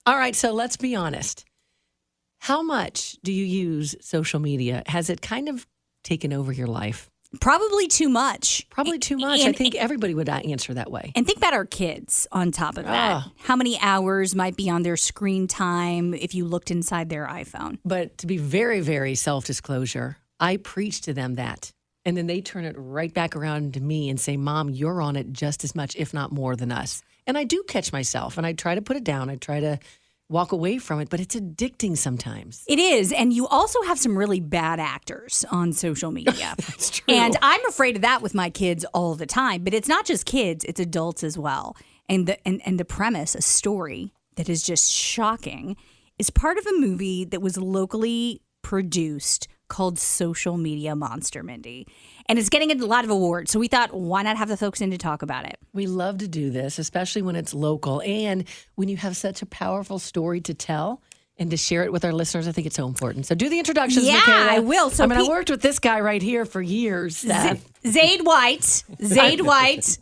All right, so let's be honest. How much do you use social media? Has it kind of taken over your life? Probably too much. Probably too much. I think everybody would answer that way. And think about our kids on top of that. How many hours might be on their screen time if you looked inside their iPhone? But to be very, very self-disclosure, I preach to them that. And then they turn it right back around to me and say, Mom, you're on it just as much, if not more than us. And I do catch myself, and I try to put it down. I try to walk away from it, but it's addicting sometimes. It is. And you also have some really bad actors on social media. That's true. And I'm afraid of that with my kids all the time. But it's not just kids, it's adults as well. And the premise, a story that is just shocking, is part of a movie that was locally produced called Social Media Monster, Mindy. And it's getting a lot of awards. So we thought, why not have the folks in to talk about it? We love to do this, especially when it's local. And when you have such a powerful story to tell and to share it with our listeners, I think it's so important. So do the introductions, Michaela. I will. So I worked with this guy right here for years. Zaid White. Zaid White.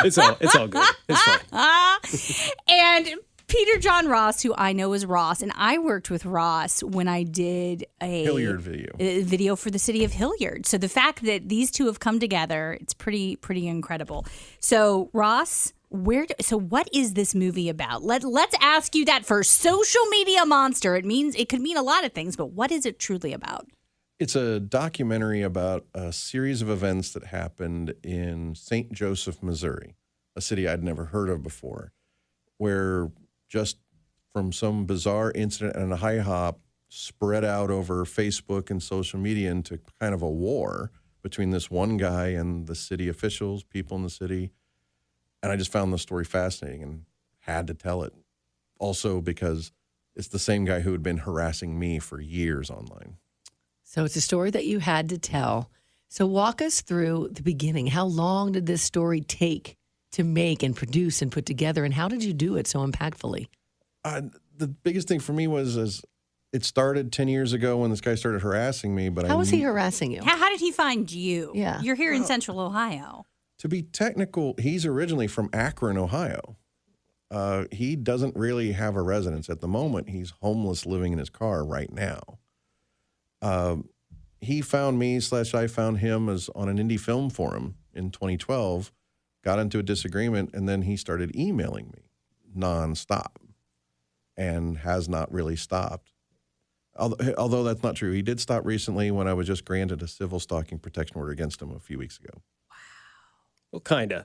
It's all good. It's fine. And Peter John Ross, who I know as Ross, and I worked with Ross when I did a Hilliard video for the city of Hilliard. So the fact that these two have come together, it's pretty incredible. So Ross, what is this movie about? Let's ask you that first. Social Media Monster. It could mean a lot of things, but what is it truly about? It's a documentary about a series of events that happened in St. Joseph, Missouri, a city I'd never heard of before, where just from some bizarre incident and a high hop spread out over Facebook and social media into kind of a war between this one guy and the city officials, people in the city. And I just found the story fascinating and had to tell it. Also because it's the same guy who had been harassing me for years online. So it's a story that you had to tell. So walk us through the beginning. How long did this story take to make and produce and put together, and how did you do it so impactfully? The biggest thing for me was it started 10 years ago when this guy started harassing me. But how was he harassing you? How did he find you? Yeah. You're here in Central Ohio. To be technical, he's originally from Akron, Ohio. He doesn't really have a residence at the moment. He's homeless, living in his car right now. He found me / I found him as on an indie film forum in 2012. Got into a disagreement, and then he started emailing me nonstop and has not really stopped. Although that's not true. He did stop recently when I was just granted a civil stalking protection order against him a few weeks ago. Wow. Well, kind of.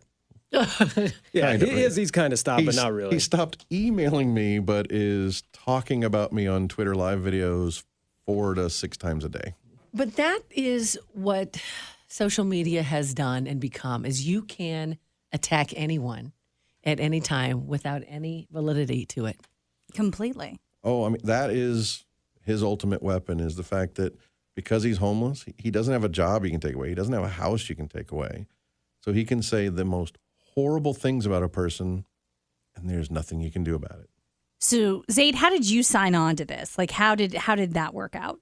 Yeah, he's kind of stopped, but not really. He stopped emailing me, but is talking about me on Twitter live videos 4 to 6 times a day. But that is what social media has done and become, is you can attack anyone at any time without any validity to it. Completely. Oh, I mean, that is his ultimate weapon, is the fact that because he's homeless, he doesn't have a job you can take away. He doesn't have a house you can take away. So he can say the most horrible things about a person, and there's nothing you can do about it. So, Zaid, how did you sign on to this? Like, how did that work out?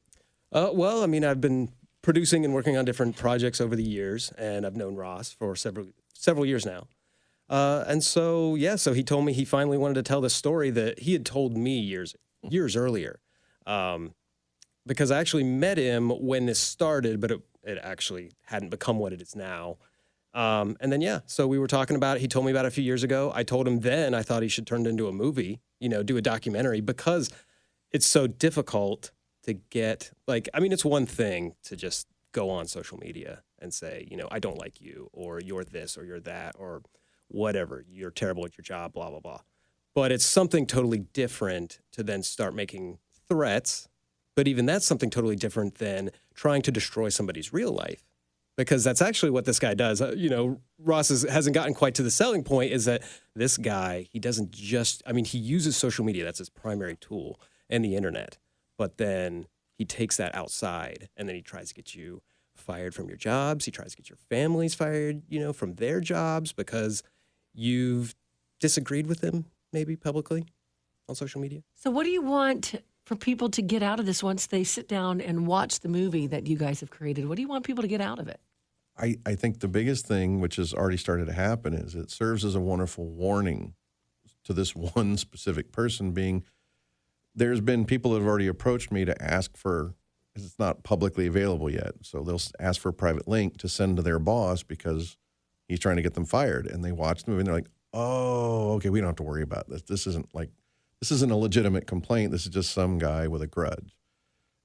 Well, I mean, I've been producing and working on different projects over the years, and I've known Ross for several years now. And so he told me he finally wanted to tell the story that he had told me years earlier. Because I actually met him when this started, but it actually hadn't become what it is now. And then, so we were talking about it. He told me about it a few years ago. I told him then I thought he should turn it into a movie, do a documentary, because it's so difficult to get, it's one thing to just go on social media and say, I don't like you, or you're this, or you're that, or whatever, you're terrible at your job, blah, blah, blah. But it's something totally different to then start making threats. But even that's something totally different than trying to destroy somebody's real life. Because that's actually what this guy does. Ross hasn't gotten quite to the selling point, is that this guy, he doesn't just, he uses social media. That's his primary tool, and the internet. But then he takes that outside, and then he tries to get you fired from your jobs. He tries to get your families fired, from their jobs because you've disagreed with them, maybe publicly on social media. So what do you want for people to get out of this once they sit down and watch the movie that you guys have created? What do you want people to get out of it? I think the biggest thing, which has already started to happen, is it serves as a wonderful warning to this one specific person being, there's been people that have already approached me to ask for, it's not publicly available yet, so they'll ask for a private link to send to their boss because he's trying to get them fired. And they watch the movie and they're like, oh, okay, we don't have to worry about this. This isn't a legitimate complaint. This is just some guy with a grudge.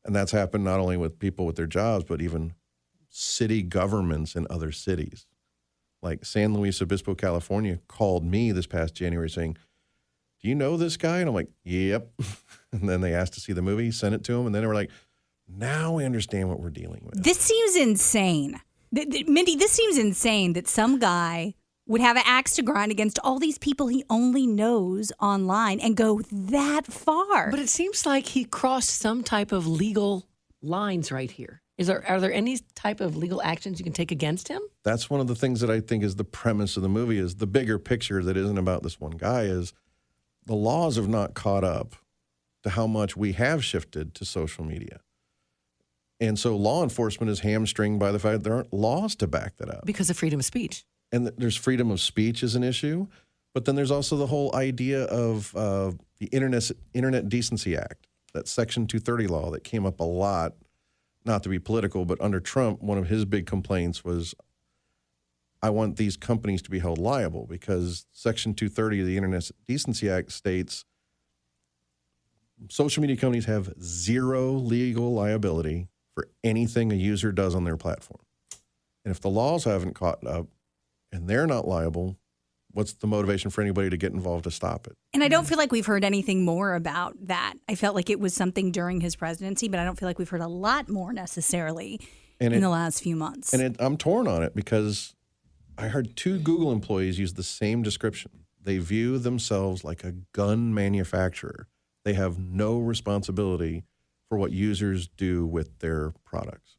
And that's happened not only with people with their jobs, but even city governments in other cities. Like San Luis Obispo, California called me this past January saying, do you know this guy? And I'm like, yep. And then they asked to see the movie, sent it to them, and then they were like, now we understand what we're dealing with. This seems insane. Mindy, this seems insane that some guy would have an axe to grind against all these people he only knows online and go that far. But it seems like he crossed some type of legal lines right here. Are there any type of legal actions you can take against him? That's one of the things that I think is the premise of the movie, is the bigger picture that isn't about this one guy, is the laws have not caught up to how much we have shifted to social media. And so law enforcement is hamstringed by the fact that there aren't laws to back that up. Because of freedom of speech. And there's freedom of speech is an issue, but then there's also the whole idea of the Internet Decency Act, that Section 230 law that came up a lot, not to be political, but under Trump, one of his big complaints was, I want these companies to be held liable, because Section 230 of the Internet Decency Act states social media companies have zero legal liability for anything a user does on their platform. And if the laws haven't caught up and they're not liable, what's the motivation for anybody to get involved to stop it? And I don't feel like we've heard anything more about that. I felt like it was something during his presidency, but I don't feel like we've heard a lot more necessarily in the last few months. And I'm torn on it, because I heard 2 Google employees use the same description. They view themselves like a gun manufacturer. They have no responsibility for what users do with their products.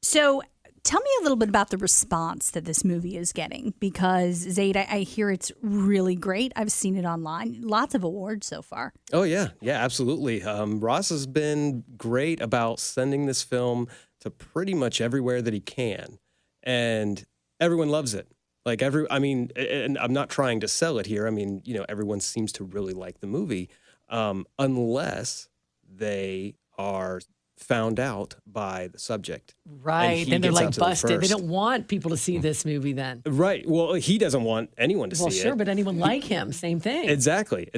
So tell me a little bit about the response that this movie is getting, because Zaid, I hear it's really great. I've seen it online. Lots of awards so far. Oh, yeah. Yeah, absolutely. Ross has been great about sending this film to pretty much everywhere that he can. And everyone loves it. And I'm not trying to sell it here. I mean, everyone seems to really like the movie, unless they are found out by the subject. Right. Then they're like busted. They don't want people to see this movie then. Right. Well, he doesn't want anyone to see it. Well, sure, but anyone like him, same thing. Exactly.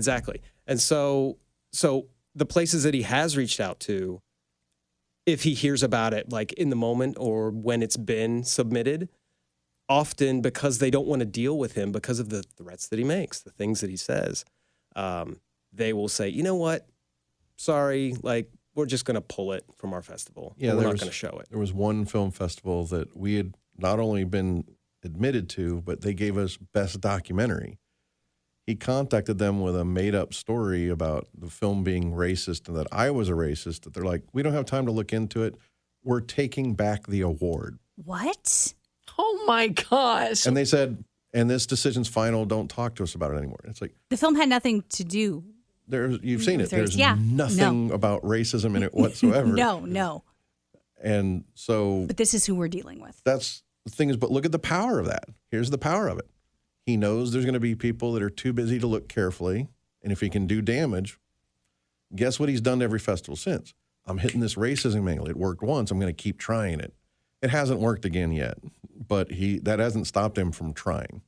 And so the places that he has reached out to, if he hears about it like in the moment or when it's been submitted, often because they don't want to deal with him because of the threats that he makes, the things that he says, they will say, you know what? Sorry, we're just going to pull it from our festival. Yeah, we're not going to show it. There was one film festival that we had not only been admitted to, but they gave us Best Documentary. He contacted them with a made-up story about the film being racist and that I was a racist, that they're like, we don't have time to look into it. We're taking back the award. What? Oh, my gosh. And they said, and this decision's final, don't talk to us about it anymore. It's like, the film had nothing to do. You've seen it. There's nothing about racism in it whatsoever. No. And so... But this is who we're dealing with. That's the thing is, but look at the power of that. Here's the power of it. He knows there's going to be people that are too busy to look carefully. And if he can do damage, guess what he's done to every festival since? I'm hitting this racism angle. It worked once. I'm going to keep trying it. It hasn't worked again yet, but that hasn't stopped him from trying.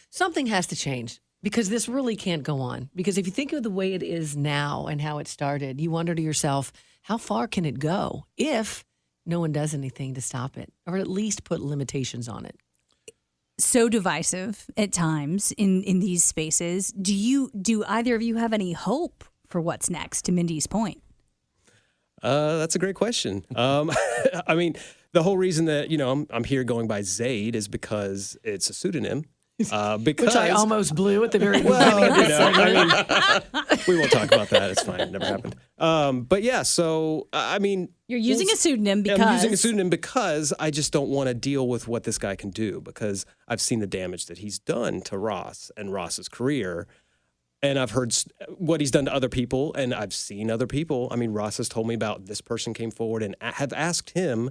Something has to change, because this really can't go on. Because if you think of the way it is now and how it started, you wonder to yourself, how far can it go if no one does anything to stop it, or at least put limitations on it? So divisive at times in these spaces. Do either of you have any hope for what's next, to Mindy's point? That's a great question. I mean, the whole reason that, I'm here going by Zaid is because it's a pseudonym. Which I almost blew at the very beginning of this. We won't talk about that. It's fine. It never happened. But yeah, so, I mean. You're using a pseudonym because. I'm using a pseudonym because I just don't want to deal with what this guy can do, because I've seen the damage that he's done to Ross and Ross's career. And I've heard what he's done to other people, and I've seen other people. I mean, Ross has told me about this person came forward and have asked him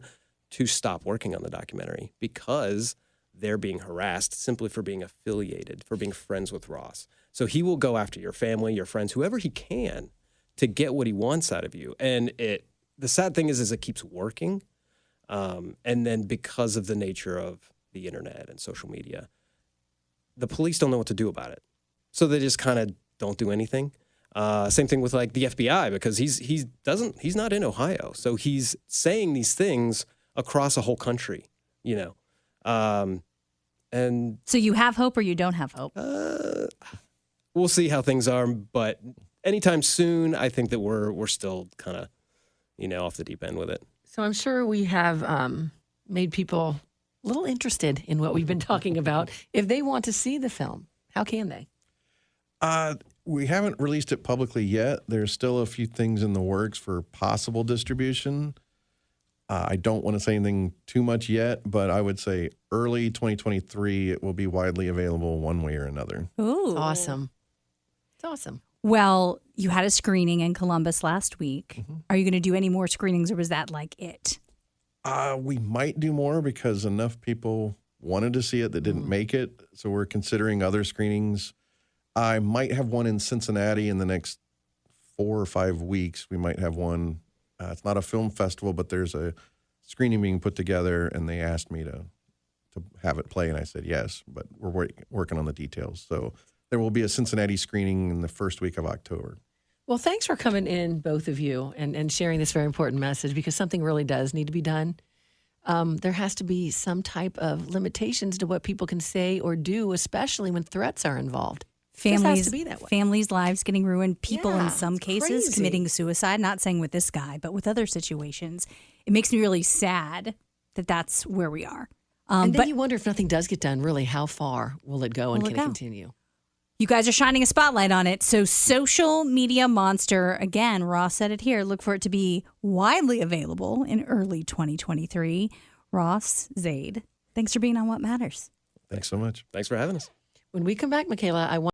to stop working on the documentary because they're being harassed simply for being affiliated, for being friends with Ross. So he will go after your family, your friends, whoever he can to get what he wants out of you. And the sad thing is it keeps working. And then because of the nature of the internet and social media, the police don't know what to do about it. So they just kind of don't do anything. Same thing with like the FBI, because he's not in Ohio. So he's saying these things across a whole country, you know. And So you have hope or you don't have hope? we'll see how things are, but anytime soon, I think that we're still kind of, you know, off the deep end with it. So I'm sure we have made people a little interested in what we've been talking about. If they want to see the film, how can they? We haven't released it publicly yet. There's still a few things in the works for possible distribution. I don't want to say anything too much yet, but I would say early 2023, it will be widely available one way or another. Ooh. It's awesome. It's awesome. Well, you had a screening in Columbus last week. Mm-hmm. Are you going to do any more screenings or was that like it? We might do more because enough people wanted to see it that didn't make it. So we're considering other screenings. I might have one in Cincinnati in the next 4 or 5 weeks. We might have one. It's not a film festival, but there's a screening being put together, and they asked me to have it play, and I said yes, but we're working on the details. So there will be a Cincinnati screening in the first week of October. Well, thanks for coming in, both of you, and sharing this very important message, because something really does need to be done. There has to be some type of limitations to what people can say or do, especially when threats are involved. Just has to be that way. Families' lives getting ruined, people in Yeah, some it's cases crazy. committing suicide, not saying with this guy, but with other situations. It makes me really sad that that's where we are. And then But you wonder if nothing does get done, really, how far will it go and Will it can it go? continue? you guys are shining a spotlight on it. So Social Media Monster, again, Ross said it here, look for it to be widely available in early 2023. Ross, Zaid, thanks for being on What Matters. Thanks so much. Thanks for having us. When we come back, Michaela, I want